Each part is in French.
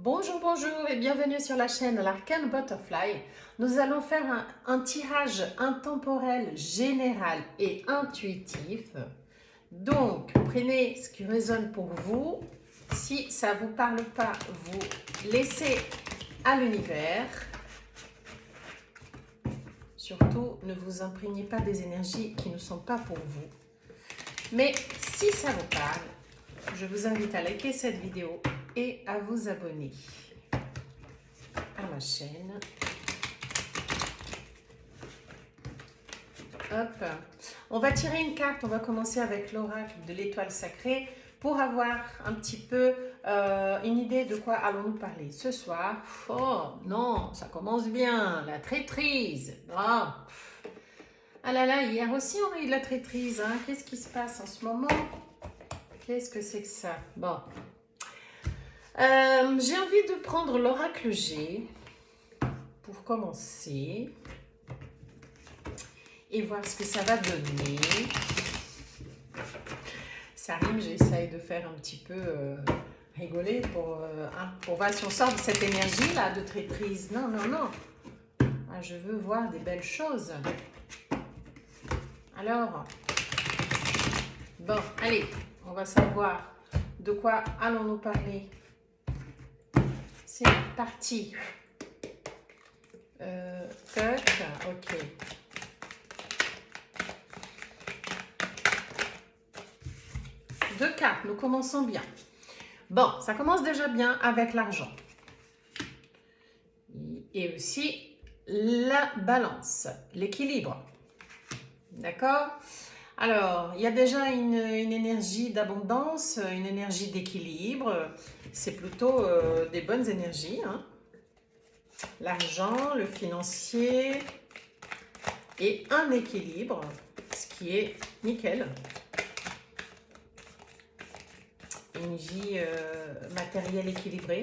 Bonjour, bonjour et bienvenue sur la chaîne l'Arcane Butterfly. Nous allons faire un tirage intemporel, général et intuitif. Donc, prenez ce qui résonne pour vous. Si ça ne vous parle pas, vous laissez à l'univers. Surtout, ne vous imprégnez pas des énergies qui ne sont pas pour vous. Mais si ça vous parle, je vous invite à liker cette vidéo et à vous abonner à ma chaîne. Hop. On va tirer une carte, on va commencer avec l'oracle de l'étoile sacrée pour avoir un petit peu une idée de quoi allons-nous parler ce soir. Oh non, ça commence bien, la traîtrise. Ah, là là, hier aussi on a eu de la traîtrise. Hein. Qu'est-ce qui se passe en ce moment? Qu'est-ce que c'est que ça? Bon. J'ai envie de prendre l'oracle G pour commencer et voir ce que ça va donner. Ça rime, j'essaye de faire un petit peu rigoler pour voir si on sort de cette énergie-là de traîtrise. Non, non, non. Ah, je veux voir des belles choses. Alors, bon, allez, on va savoir de quoi allons-nous parler. C'est parti. Ok. Deux cartes, nous commençons bien. Bon, ça commence déjà bien avec l'argent. Et aussi la balance, l'équilibre. D'accord? Alors, il y a déjà une énergie d'abondance, une énergie d'équilibre. C'est plutôt des bonnes énergies. Hein. L'argent, le financier et un équilibre, ce qui est nickel. Une vie matérielle équilibrée.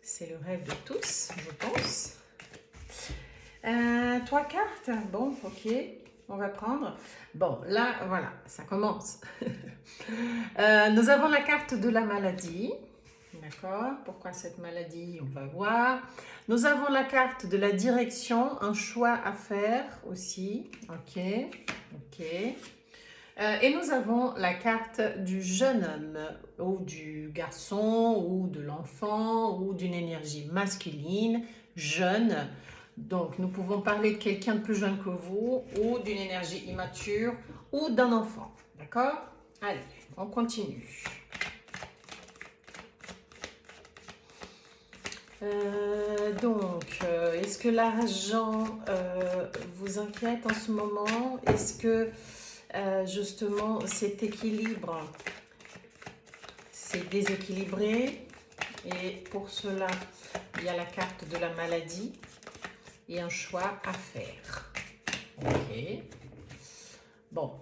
C'est le rêve de tous, je pense. 3 cartes. Bon, ok. On va prendre. Bon, là, voilà, ça commence. Nous avons la carte de la maladie. D'accord? Pourquoi cette maladie? On va voir. Nous avons la carte de la direction, un choix à faire aussi. Ok. Ok. Et nous avons la carte du jeune homme ou du garçon ou de l'enfant ou d'une énergie masculine, jeune. Donc, nous pouvons parler de quelqu'un de plus jeune que vous ou d'une énergie immature ou d'un enfant. D'accord? Allez, on continue. Est-ce que l'argent vous inquiète en ce moment? Est-ce que justement cet équilibre c'est déséquilibré? Et pour cela, il y a la carte de la maladie et un choix à faire. Ok. Bon,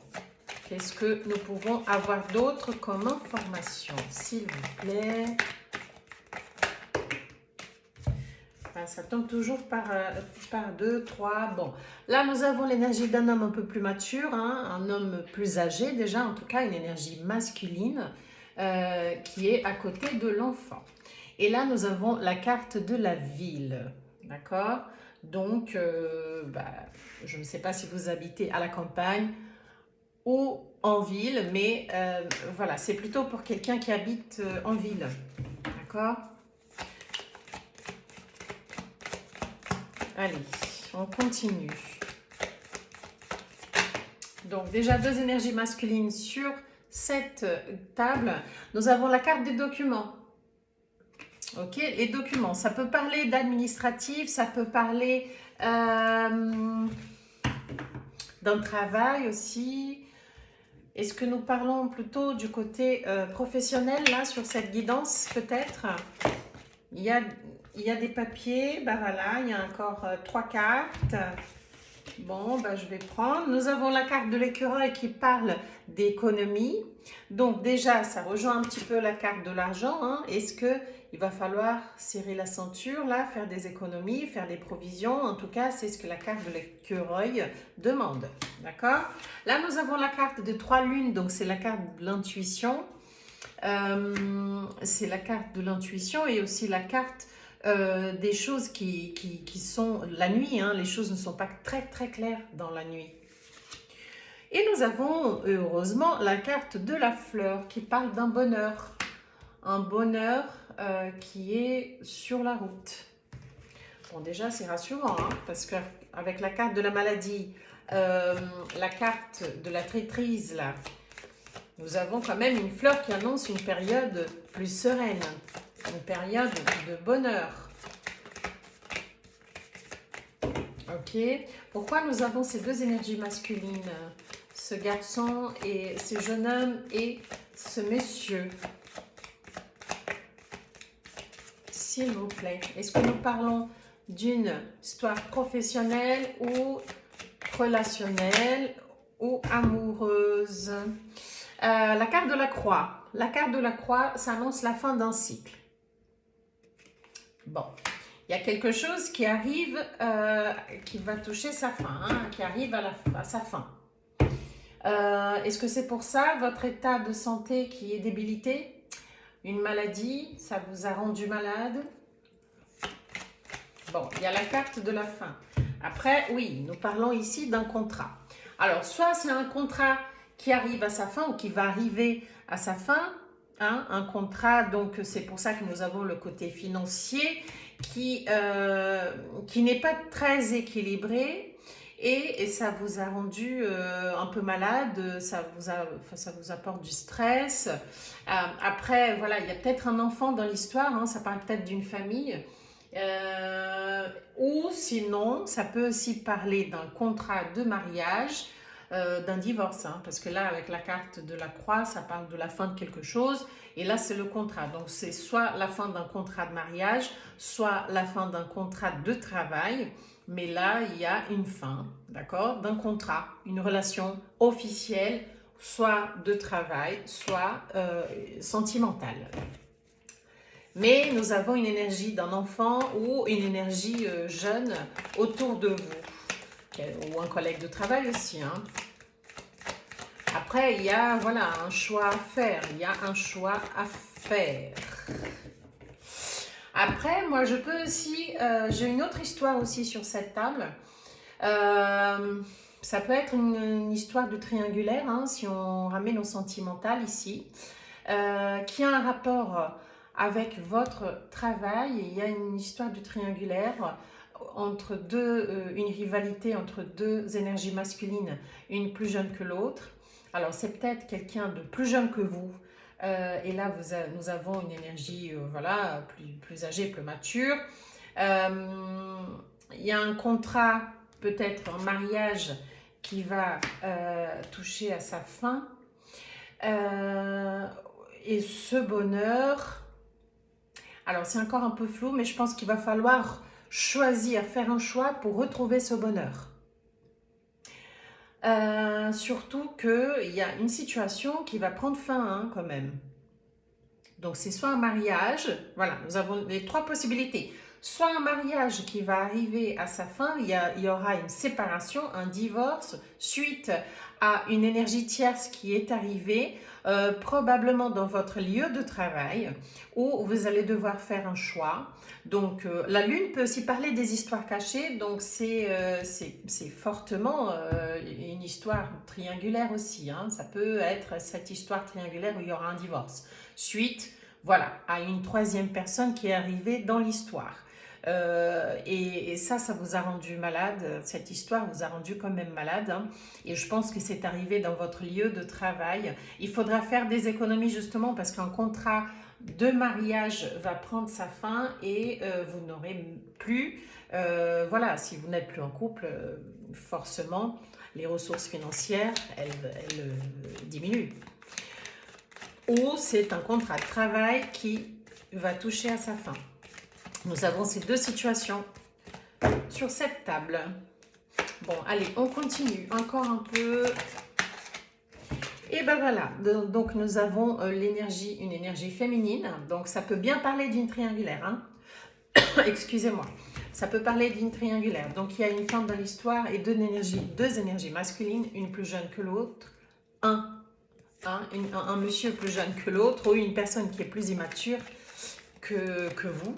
qu'est-ce que nous pouvons avoir d'autre comme information, s'il vous plaît? Ça tombe toujours par 2, 3. Bon, là, nous avons l'énergie d'un homme un peu plus mature, hein, un homme plus âgé déjà, en tout cas, une énergie masculine qui est à côté de l'enfant. Et là, nous avons la carte de la ville, d'accord? Donc, je ne sais pas si vous habitez à la campagne ou en ville, mais voilà, c'est plutôt pour quelqu'un qui habite en ville, d'accord? Allez, on continue. Donc déjà 2 énergies masculines sur cette table. Nous avons la carte des documents. Ok, les documents, ça peut parler d'administratif, ça peut parler d'un travail aussi. Est-ce que nous parlons plutôt du côté professionnel là sur cette guidance peut-être? Il y a des papiers, ben voilà, il y a encore 3 cartes. Bon, ben je vais prendre. Nous avons la carte de l'écureuil qui parle d'économie. Donc déjà, ça rejoint un petit peu la carte de l'argent. Hein. Est-ce qu'il va falloir serrer la ceinture, là, faire des économies, faire des provisions? En tout cas, c'est ce que la carte de l'écureuil demande. D'accord? Là, nous avons la carte de 3 lunes, donc c'est la carte de l'intuition. C'est la carte de l'intuition et aussi la carte des choses qui sont la nuit. Hein, les choses ne sont pas très très claires dans la nuit. Et nous avons heureusement la carte de la fleur qui parle d'un bonheur. Un bonheur qui est sur la route. Bon, déjà, c'est rassurant, hein, parce qu'avec la carte de la maladie, la carte de la traîtrise, là, nous avons quand même une fleur qui annonce une période plus sereine, une période de bonheur. Ok. Pourquoi nous avons ces deux énergies masculines, ce garçon et ce jeune homme et ce monsieur? S'il vous plaît, est-ce que nous parlons d'une histoire professionnelle ou relationnelle ou amoureuse? La carte de la croix. La carte de la croix, ça annonce la fin d'un cycle. Bon, il y a quelque chose qui arrive, qui va toucher sa fin, hein, qui arrive à sa fin. Est-ce que c'est pour ça votre état de santé qui est débilité? Une maladie, ça vous a rendu malade? Bon, il y a la carte de la fin. Après, oui, nous parlons ici d'un contrat. Alors, soit c'est un contrat qui arrive à sa fin ou qui va arriver à sa fin, hein, un contrat, donc c'est pour ça que nous avons le côté financier qui n'est pas très équilibré et ça vous a rendu un peu malade, ça vous apporte du stress. Après, voilà, il y a peut-être un enfant dans l'histoire, hein, ça parle peut-être d'une famille. Ou sinon, ça peut aussi parler d'un contrat de mariage, d'un divorce, hein, parce que là, avec la carte de la croix, ça parle de la fin de quelque chose, et là, c'est le contrat. Donc, c'est soit la fin d'un contrat de mariage, soit la fin d'un contrat de travail, mais là, il y a une fin, d'accord, d'un contrat, une relation officielle, soit de travail, soit sentimentale. Mais nous avons une énergie d'un enfant ou une énergie jeune autour de vous. Ou un collègue de travail aussi. Hein. Après, il y a voilà, un choix à faire. Il y a un choix à faire. Après, moi, je peux aussi... j'ai une autre histoire aussi sur cette table. Ça peut être une histoire de triangulaire, hein, si on ramène au sentimental ici, qui a un rapport avec votre travail. Il y a une histoire de triangulaire entre une rivalité entre deux énergies masculines, une plus jeune que l'autre. Alors, c'est peut-être quelqu'un de plus jeune que vous. Et là, nous avons une énergie voilà, plus âgée, plus mature. Il y a un contrat, peut-être un mariage qui va toucher à sa fin. Et ce bonheur, alors c'est encore un peu flou, mais je pense qu'il va falloir faire un choix pour retrouver ce bonheur. Surtout qu'il y a une situation qui va prendre fin hein, quand même. Donc c'est soit un mariage, voilà, nous avons les trois possibilités. Soit un mariage qui va arriver à sa fin, il y aura une séparation, un divorce, suite à une énergie tierce qui est arrivée, probablement dans votre lieu de travail, où vous allez devoir faire un choix. Donc la lune peut aussi parler des histoires cachées, donc c'est fortement une histoire triangulaire aussi. Hein. Ça peut être cette histoire triangulaire où il y aura un divorce. Suite, voilà, à une troisième personne qui est arrivée dans l'histoire. Et ça vous a rendu malade, cette histoire vous a rendu quand même malade. Hein, et je pense que c'est arrivé dans votre lieu de travail. Il faudra faire des économies justement parce qu'un contrat de mariage va prendre sa fin et vous n'aurez plus, voilà, si vous n'êtes plus en couple, forcément, les ressources financières, elles diminuent. Ou c'est un contrat de travail qui va toucher à sa fin. Nous avons ces deux situations sur cette table. Bon, allez, on continue encore un peu. Et ben voilà, donc nous avons une énergie féminine. Donc ça peut bien parler d'une triangulaire. Hein. Excusez-moi. Ça peut parler d'une triangulaire. Donc il y a une femme dans l'histoire et deux énergies masculines, une plus jeune que l'autre. hein, un monsieur plus jeune que l'autre ou une personne qui est plus immature que vous.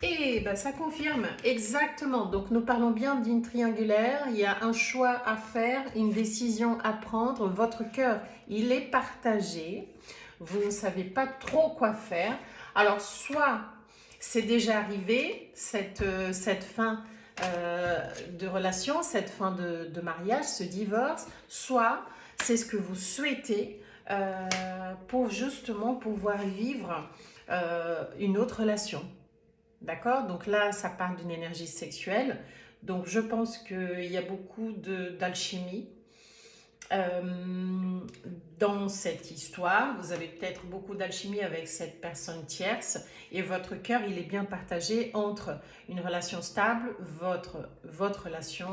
Et ben, ça confirme exactement. Donc nous parlons bien d'une triangulaire. Il y a un choix à faire, une décision à prendre. Votre cœur, il est partagé. Vous ne savez pas trop quoi faire. Alors soit c'est déjà arrivé, cette fin de relation, cette fin de mariage, ce divorce, soit c'est ce que vous souhaitez pour justement pouvoir vivre une autre relation. D'accord? Donc là, ça parle d'une énergie sexuelle. Donc je pense qu'il y a beaucoup d'alchimie dans cette histoire. Vous avez peut-être beaucoup d'alchimie avec cette personne tierce et votre cœur, il est bien partagé entre une relation stable, votre relation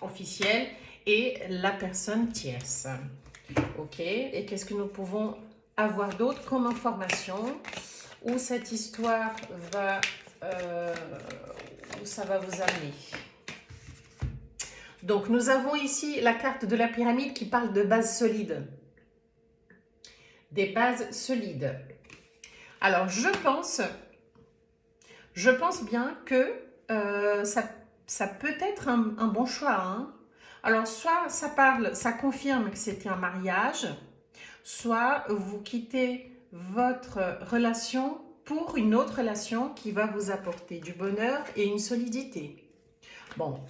officielle et la personne tierce. Ok? Et qu'est-ce que nous pouvons avoir d'autre comme information? Où cette histoire va, où ça va vous amener. Donc, nous avons ici la carte de la pyramide qui parle de bases solides. Des bases solides. Alors, je pense bien que ça peut être un bon choix. Hein. Alors, soit ça confirme que c'était un mariage, soit vous quittez votre relation pour une autre relation qui va vous apporter du bonheur et une solidité. Bon,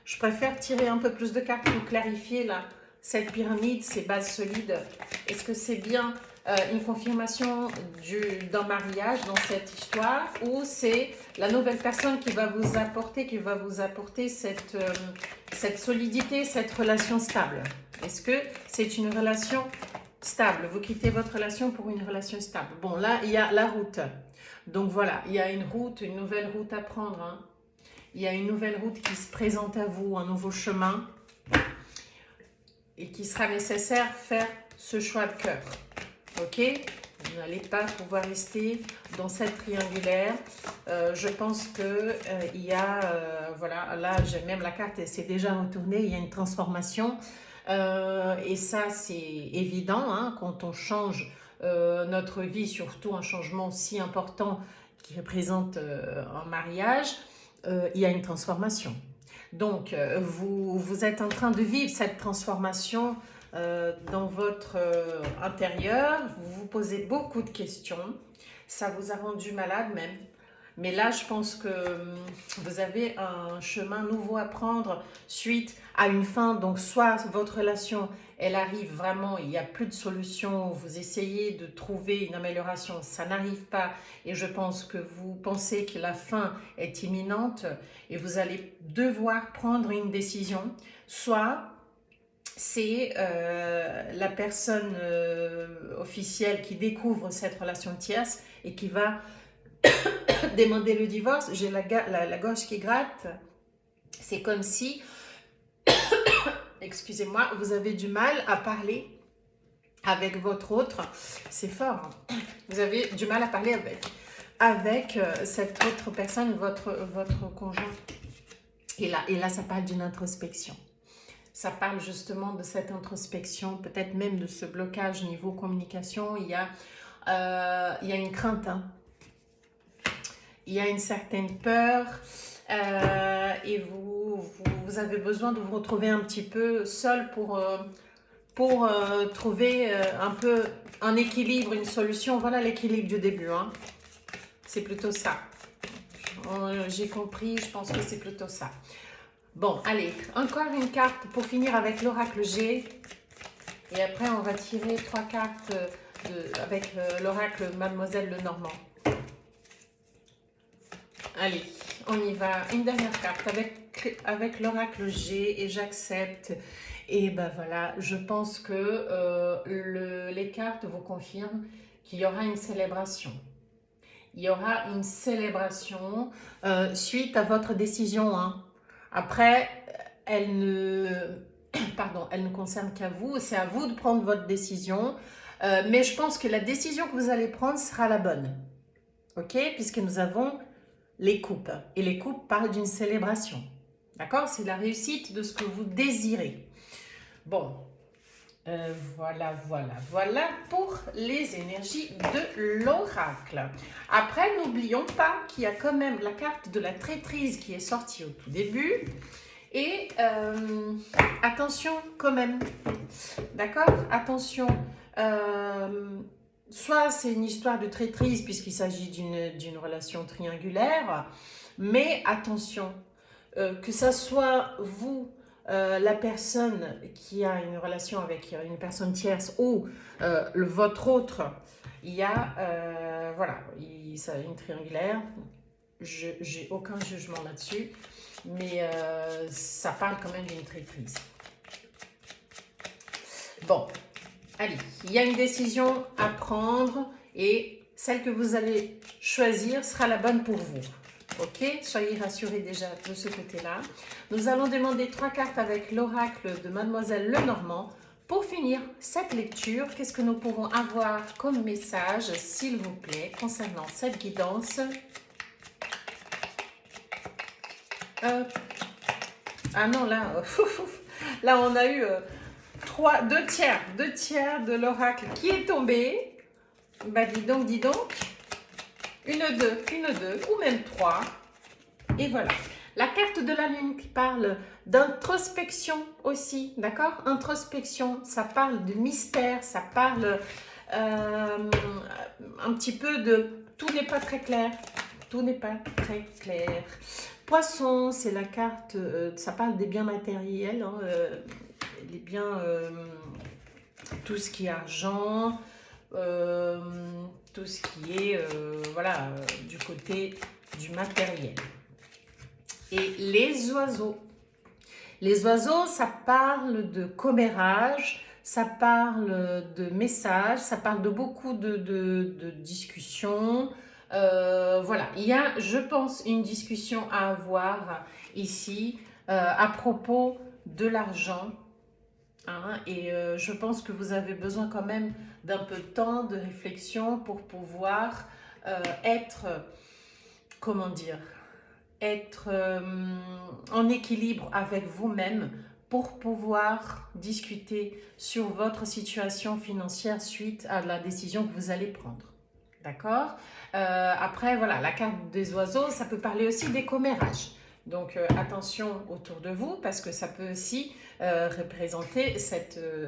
je préfère tirer un peu plus de cartes pour clarifier là, cette pyramide, ces bases solides. Est-ce que c'est bien une confirmation d'un mariage dans cette histoire ou c'est la nouvelle personne qui va vous apporter cette solidité, cette relation stable? Est-ce que c'est une relation stable? Vous quittez votre relation pour une relation stable. Bon, là, il y a la route. Donc voilà, il y a une nouvelle route à prendre. Hein. Il y a une nouvelle route qui se présente à vous, un nouveau chemin. Et qui sera nécessaire faire ce choix de cœur. Ok? Vous n'allez pas pouvoir rester dans cette triangulaire. Je pense que il y a, voilà, là, j'ai même la carte, elle s'est déjà retournée. Il y a une transformation. Et ça, c'est évident hein, quand on change notre vie, surtout un changement si important qui représente un mariage, il y a une transformation. Donc, vous êtes en train de vivre cette transformation dans votre intérieur. Vous vous posez beaucoup de questions. Ça vous a rendu malade même. Mais là, je pense que vous avez un chemin nouveau à prendre suite à une fin. Donc, soit votre relation, elle arrive vraiment, il n'y a plus de solution, vous essayez de trouver une amélioration, ça n'arrive pas. Et je pense que vous pensez que la fin est imminente et vous allez devoir prendre une décision. Soit c'est la personne officielle qui découvre cette relation tierce et qui va demander le divorce. J'ai la gorge qui gratte. C'est comme si, excusez-moi, vous avez du mal à parler avec votre autre. C'est fort. Hein. Vous avez du mal à parler avec cette autre personne, votre conjoint. Et là, ça parle d'une introspection. Ça parle justement de cette introspection, peut-être même de ce blocage niveau communication. Il y a une crainte, hein. Il y a une certaine peur et vous avez besoin de vous retrouver un petit peu seul pour trouver un peu un équilibre, une solution. Voilà l'équilibre du début. Hein. C'est plutôt ça. J'ai compris, je pense que c'est plutôt ça. Bon, allez, encore une carte pour finir avec l'oracle G. Et après, on va tirer 3 cartes avec l'oracle Mademoiselle Lenormand. Allez, on y va. Une dernière carte avec l'oracle G et j'accepte. Et ben voilà, je pense que les cartes vous confirment qu'il y aura une célébration. Il y aura une célébration suite à votre décision. Hein. Après, elle ne concerne qu'à vous. C'est à vous de prendre votre décision. Mais je pense que la décision que vous allez prendre sera la bonne. Ok? Puisque nous avons les coupes. Et les coupes parlent d'une célébration. D'accord? C'est la réussite de ce que vous désirez. Bon. Voilà pour les énergies de l'oracle. Après, n'oublions pas qu'il y a quand même la carte de la traîtrise qui est sortie au tout début. Et attention quand même, d'accord? Attention, soit c'est une histoire de traîtrise puisqu'il s'agit d'une relation triangulaire, mais attention, que ça soit vous, la personne qui a une relation avec une personne tierce ou votre autre, il y a, voilà, ça a une triangulaire, j'ai aucun jugement là-dessus, mais ça parle quand même d'une traîtrise. Bon, allez, il y a une décision à prendre et celle que vous allez choisir sera la bonne pour vous. Ok, soyez rassurés déjà de ce côté-là. Nous allons demander 3 cartes avec l'oracle de Mademoiselle Lenormand. Pour finir cette lecture, qu'est-ce que nous pourrons avoir comme message, s'il vous plaît, concernant cette guidance? Ah non, là, là on a eu 2 tiers de l'oracle qui est tombé. Bah dis donc, une, deux, ou même 3. Et voilà. La carte de la lune qui parle d'introspection aussi, d'accord? Introspection, ça parle de mystère, ça parle un petit peu de tout n'est pas très clair. Tout n'est pas très clair. Poisson, c'est la carte, ça parle des biens matériels, hein, les biens, tout ce qui est argent, tout ce qui est, voilà, du côté du matériel. Et les oiseaux. Les oiseaux, ça parle de commérage, ça parle de messages, ça parle de beaucoup de discussions. Voilà, il y a, je pense, une discussion à avoir ici à propos de l'argent. Hein, et je pense que vous avez besoin quand même d'un peu de temps, de réflexion pour pouvoir être, comment dire, être en équilibre avec vous-même pour pouvoir discuter sur votre situation financière suite à la décision que vous allez prendre. D'accord? Après, voilà, la carte des oiseaux, ça peut parler aussi des commérages. Donc, attention autour de vous parce que ça peut aussi représenter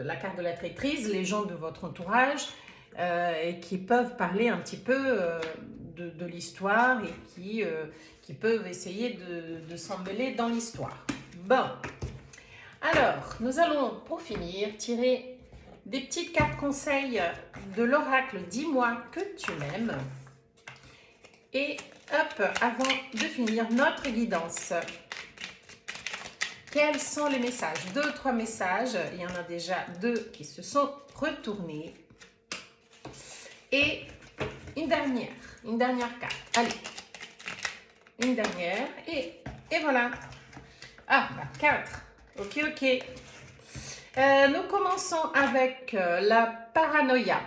la carte de la traîtrise, les gens de votre entourage et qui peuvent parler un petit peu de l'histoire et qui peuvent essayer de s'emmêler dans l'histoire. Bon, alors, nous allons pour finir tirer des petites cartes conseils de l'oracle Dis-moi que tu m'aimes. Et hop, avant de finir notre guidance, quels sont les messages? 2-3 messages, il y en a déjà 2 qui se sont retournés. Et une dernière carte. Allez, une dernière et voilà. Ah, bah 4. Ok. Nous commençons avec la paranoïa.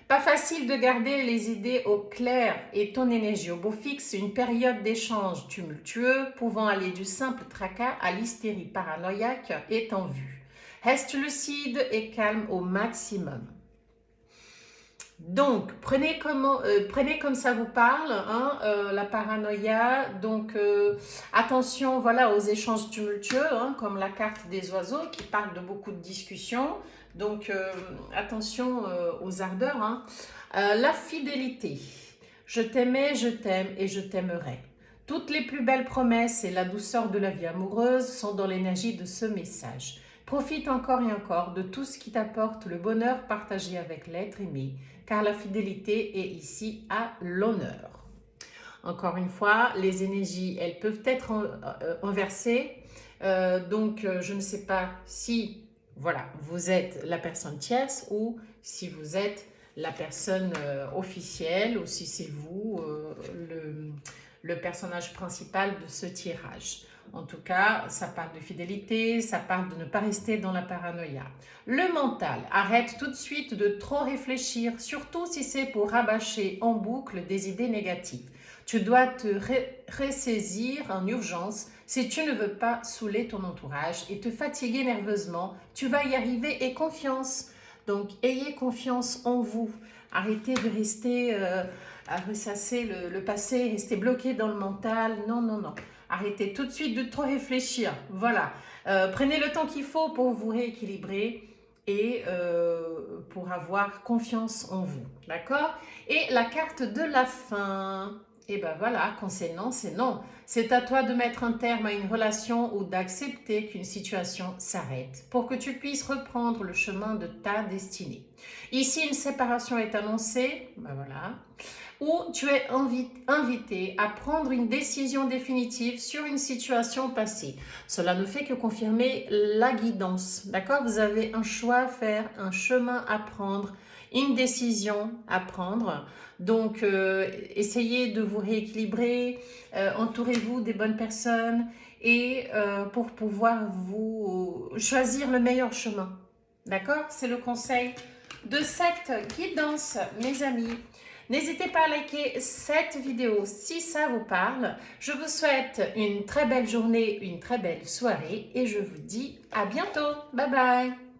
Pas facile de garder les idées au clair et ton énergie au beau fixe, une période d'échange tumultueux pouvant aller du simple tracas à l'hystérie paranoïaque est en vue. Reste lucide et calme au maximum. Donc, prenez comme ça vous parle, hein, la paranoïa. Donc, attention voilà, aux échanges tumultueux, hein, comme la carte des oiseaux qui parle de beaucoup de discussions. Donc, attention aux ardeurs. Hein. La fidélité. Je t'aimais, je t'aime et je t'aimerai. Toutes les plus belles promesses et la douceur de la vie amoureuse sont dans l'énergie de ce message. Profite encore et encore de tout ce qui t'apporte le bonheur partagé avec l'être aimé, car la fidélité est ici à l'honneur. Encore une fois, les énergies, elles peuvent être inversées. Donc, je ne sais pas si voilà, vous êtes la personne tierce ou si vous êtes la personne officielle ou si c'est vous le personnage principal de ce tirage. En tout cas, ça parle de fidélité, ça parle de ne pas rester dans la paranoïa. Le mental, arrête tout de suite de trop réfléchir, surtout si c'est pour rabâcher en boucle des idées négatives. Tu dois te ressaisir en urgence Si tu ne veux pas saouler ton entourage et te fatiguer nerveusement, tu vas y arriver et confiance. Donc, ayez confiance en vous. Arrêtez de rester à ressasser le passé, rester bloqué dans le mental. Non, non, non. Arrêtez tout de suite de trop réfléchir. Voilà. Prenez le temps qu'il faut pour vous rééquilibrer et pour avoir confiance en vous. D'accord? Et la carte de la fin. Et ben voilà, quand c'est non, c'est non. C'est à toi de mettre un terme à une relation ou d'accepter qu'une situation s'arrête pour que tu puisses reprendre le chemin de ta destinée. Ici, une séparation est annoncée, ben voilà, ou tu es invité à prendre une décision définitive sur une situation passée. Cela ne fait que confirmer la guidance, d'accord? Vous avez un choix à faire, un chemin à prendre, une décision à prendre. Donc, essayez de vous rééquilibrer, entourez-vous des bonnes personnes et pour pouvoir vous choisir le meilleur chemin. D'accord? C'est le conseil de cette guidance, mes amis. N'hésitez pas à liker cette vidéo si ça vous parle. Je vous souhaite une très belle journée, une très belle soirée et je vous dis à bientôt. Bye bye!